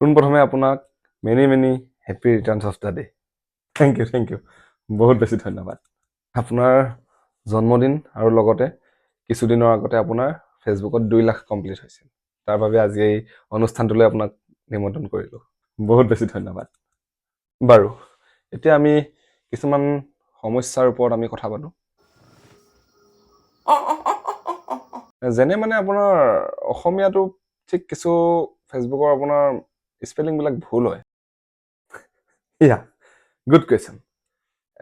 পোনপ্ৰথমে আপোনাক many happy returns of the day. Thank you বহুত বেছি ধন্যবাদ। আপোনাৰ জন্মদিন আৰু লগতে কিছুদিনৰ আগতে আপোনাৰ ফেচবুকত 2 লাখ কমপ্লিট হৈছিল। তাৰ বাবে আজি এই অনুষ্ঠানটোলৈ আপোনাক নিমন্ত্ৰণ কৰিলোঁ। বহুত বেছি ধন্যবাদ। বাৰু এতিয়া আমি কিছুমান সমস্যাৰ ওপৰত আমি কথা পাতোঁ। যেনে মানে আপোনাৰ অসমীয়াটো ঠিক কিছু ফেচবুকৰ আপোনাৰ স্পেলিংবিলাক ভুল হয়। ইয়া গুড কুৱেশ্যন।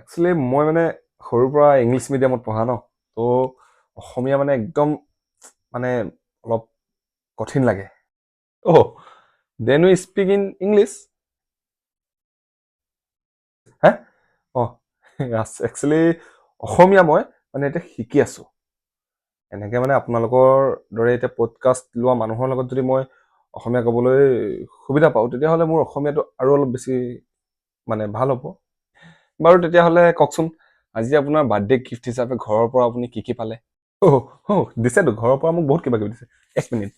একচুৱেলি মই মানে সৰুৰ পৰা ইংলিছ মিডিয়ামত পঢ়া ন, তো অসমীয়া মানে একদম মানে অলপ কঠিন লাগে। অ' then we speak in English. হে অঁ একচুৱেলি অসমীয়া মই মানে এতিয়া শিকি আছোঁ। এনেকৈ মানে আপোনালোকৰ দৰে এতিয়া পডকাষ্ট লোৱা মানুহৰ লগত যদি মই অসমীয়া ক'বলৈ সুবিধা পাওঁ, তেতিয়াহ'লে মোৰ অসমীয়াটো আৰু অলপ বেছি মানে ভাল হ'ব। বাৰু তেতিয়াহ'লে কওকচোন, আজি আপোনাৰ বাৰ্থডে গিফ্ট হিচাপে ঘৰৰ পৰা আপুনি কি পালে? দিছেতো, ঘৰৰ পৰা মোক বহুত কিবা কিবি দিছে। 1 মিনিট।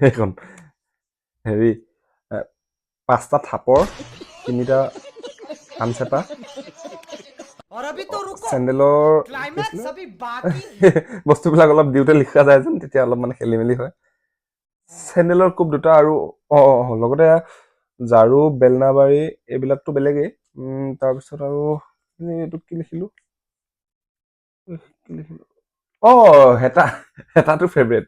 সেইখন হেৰি 5টা থাপৰ, 3টা কাণচেপা, চেণ্ডেলৰ বস্তুবিলাক অলপ দিওঁতে লিখা যায় যেন, তেতিয়া অলপ মানে খেলি মেলি হয়। চেণ্ডেলৰ কোব 2টা আৰু লগতে ঝাৰু, বেলনাবাৰী এইবিলাকতো বেলেগেই। তাৰপিছত আৰু এইটোত কি লিখিলোঁ? হেতাটো ফেভৰেট।